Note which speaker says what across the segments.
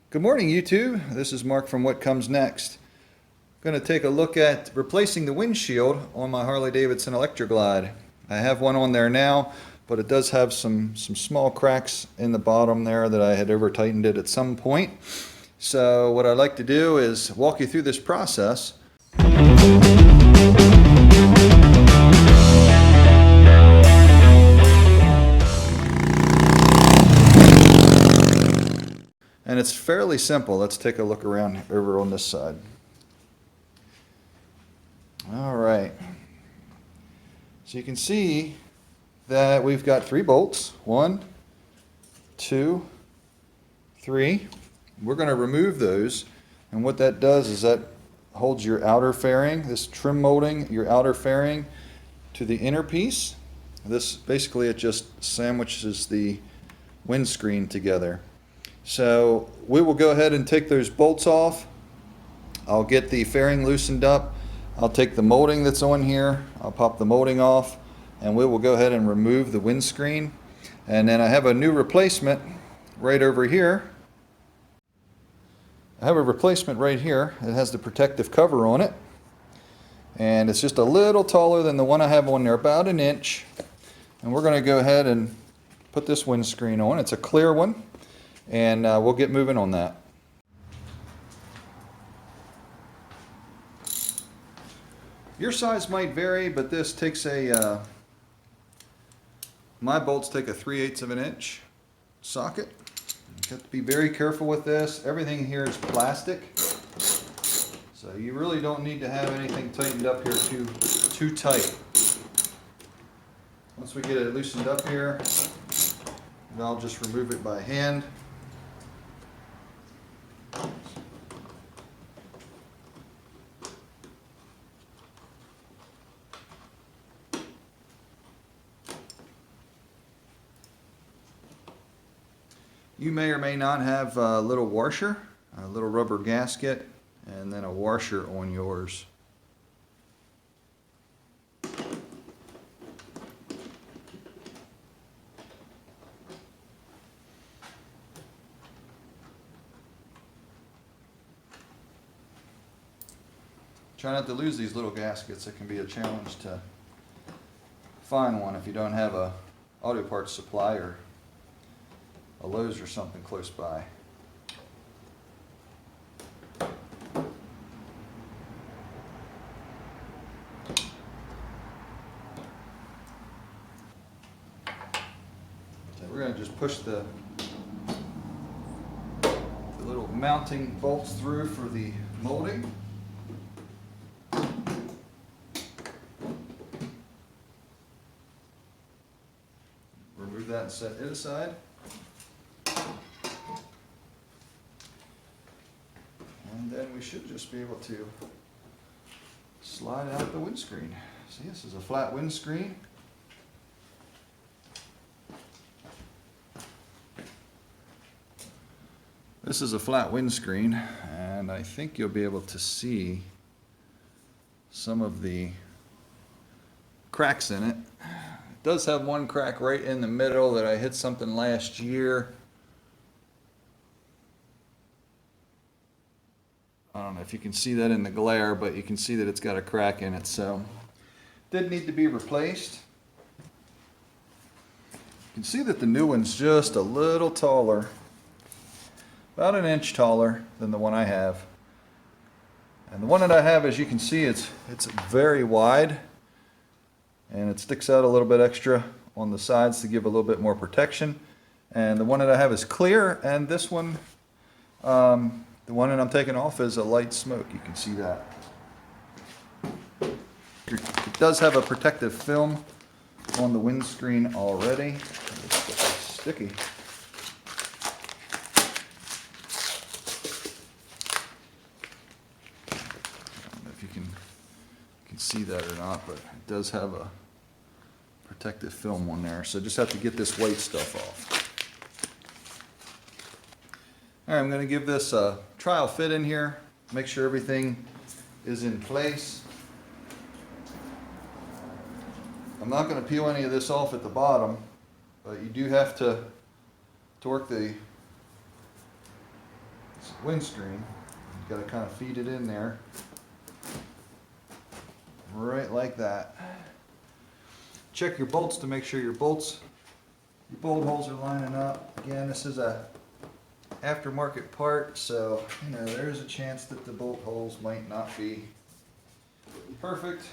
Speaker 1: Good morning, YouTube. This is Mark from What Comes Next. I'm going to take a look at replacing the windshield on my Harley Davidson Electroglide. I have one on there now, but it does have some small cracks in the bottom there that I had over tightened it at some point. So what I'd like to do is walk you through this process. And it's fairly simple. Let's take a look around over on this side. All right. So you can see that we've got 3 bolts. 1, 2, 3. We're going to remove those. And what that does is that holds your outer fairing, this trim molding, your outer fairing to the inner piece. This basically, it just sandwiches the windscreen together. So we will go ahead and take those bolts off. I'll get the fairing loosened up. I'll take the molding that's on here. I'll pop the molding off, and we will go ahead and remove the windscreen. And then I have a new replacement right over here. I have a replacement right here. It has the protective cover on it. And it's just a little taller than the one I have on there, about 1 inch. And we're going to go ahead and put this windscreen on. It's a clear one. And we'll get moving on that. Your size might vary, but this takes my bolts take a 3/8 of an inch socket. You have to be very careful with this. Everything here is plastic, so you really don't need to have anything tightened up here too tight. Once we get it loosened up here, I'll just remove it by hand. You may or may not have a little washer, a little rubber gasket, and then a washer on yours. Try not to lose these little gaskets. It can be a challenge to find one if you don't have a auto parts supply or a Lowe's or something close by. So we're going to just push the little mounting bolts through for the molding. Remove that and set it aside. And then we should just be able to slide out the windscreen. See, this is a flat windscreen. This is a flat windscreen, and I think you'll be able to see some of the cracks in it. It does have one crack right in the middle that I hit something last year. I don't know if you can see that in the glare, but you can see that it's got a crack in it, so did need to be replaced. You can see that the new one's just a little taller, about 1 inch taller than the one I have. And the one that I have, as you can see, it's very wide, and it sticks out a little bit extra on the sides to give a little bit more protection. And the one that I have is clear, and this one, the one that I'm taking off is a light smoke. You can see that. It does have a protective film on the windscreen already. It's sticky. I don't know if you can see that or not, but it does have a protective film on there. So just have to get this white stuff off. All right, I'm going to give this a trial fit in here, make sure everything is in place. I'm not going to peel any of this off at the bottom, but you do have to torque the windscreen. You've got to kind of feed it in there. Right like that. Check your bolts to make sure your bolt holes are lining up. Again, this is a aftermarket part, so there's a chance that the bolt holes might not be perfect.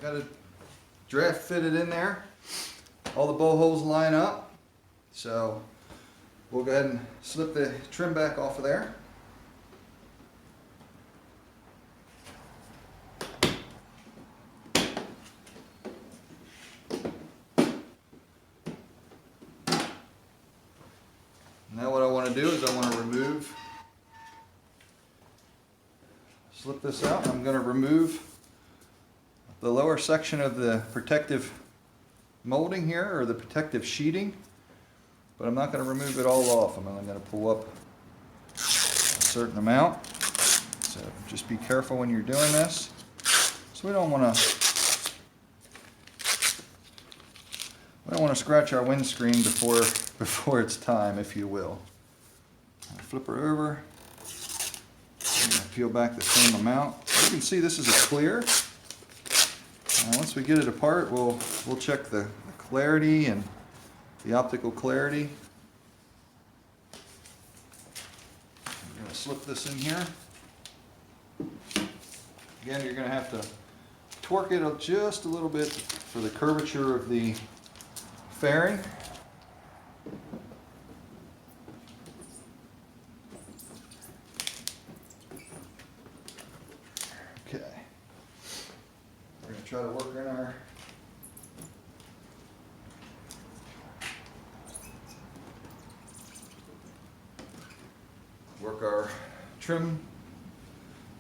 Speaker 1: Got a draft fitted in there. All the bow holes line up. So we'll go ahead and slip the trim back off of there. Now what I want to do is I want to slip this out. I'm going to remove the lower section of the protective molding here, or the protective sheeting, but I'm not going to remove it all off. I'm only going to pull up a certain amount. So just be careful when you're doing this. So we don't want to scratch our windscreen before it's time, if you will. Flip her over. Peel back the same amount. You can see this is a clear. Once we get it apart, we'll check the clarity and the optical clarity. I'm going to slip this in here. Again, you're going to have to torque it up just a little bit for the curvature of the fairing. Okay. We're going to try to work our trim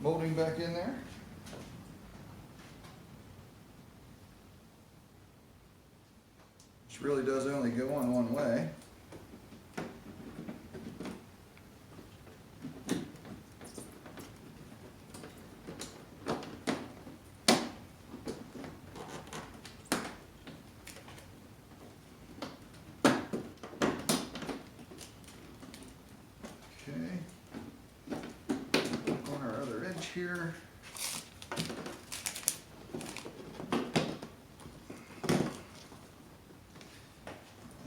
Speaker 1: molding back in there. This really does only go on one way. Here. I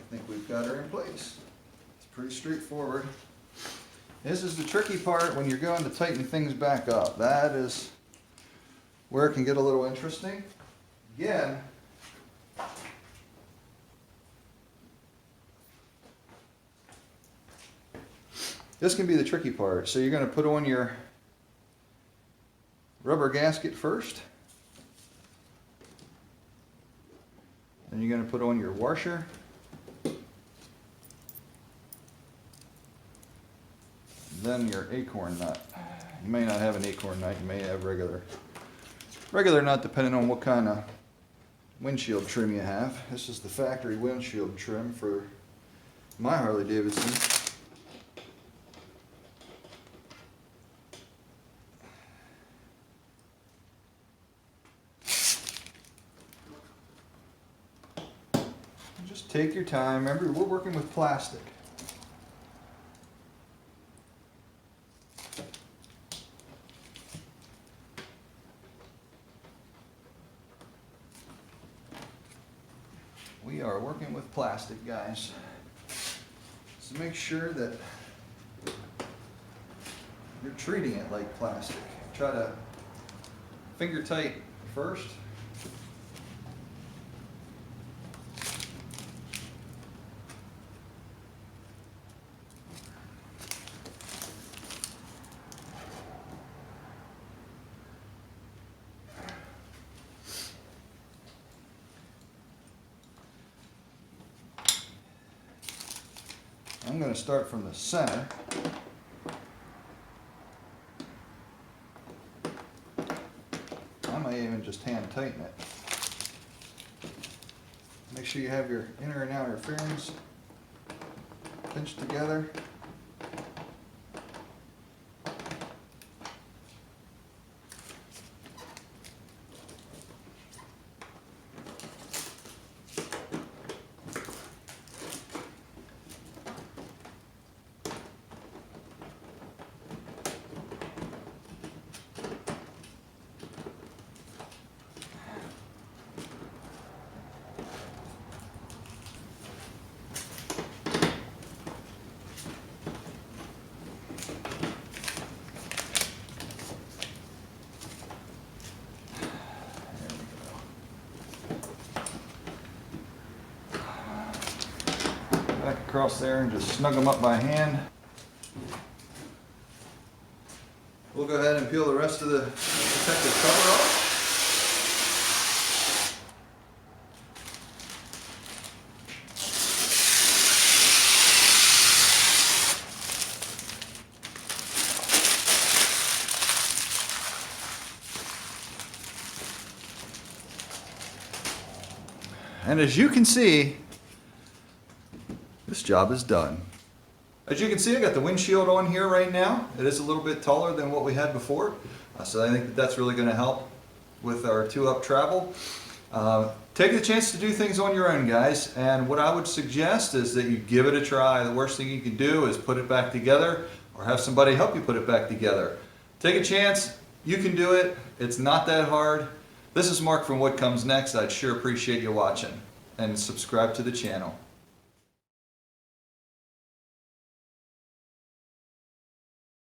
Speaker 1: think we've got her in place. It's pretty straightforward. This is the tricky part when you're going to tighten things back up. That is where it can get a little interesting. Again, this can be the tricky part. So you're going to put on your rubber gasket first. Then you're going to put on your washer. Then your acorn nut. You may not have an acorn nut, you may have regular nut, depending on what kind of windshield trim you have. This is the factory windshield trim for my Harley Davidson. Just take your time. Remember, we're working with plastic. We are working with plastic, guys. So make sure that you're treating it like plastic. Try to finger tight first. I'm going to start from the center. I might even just hand tighten it. Make sure you have your inner and outer fairings pinched together. Back across there and just snug them up by hand. We'll go ahead and peel the rest of the protective cover off. And as you can see, this job is done. As you can see, I got the windshield on here right now. It is a little bit taller than what we had before, so I think that's really going to help with our 2-up travel. Take the chance to do things on your own, guys, and what I would suggest is that you give it a try. The worst thing you can do is put it back together or have somebody help you put it back together. Take a chance. You can do it. It's not that hard. This is Mark from What Comes Next. I'd sure appreciate you watching, and subscribe to the channel.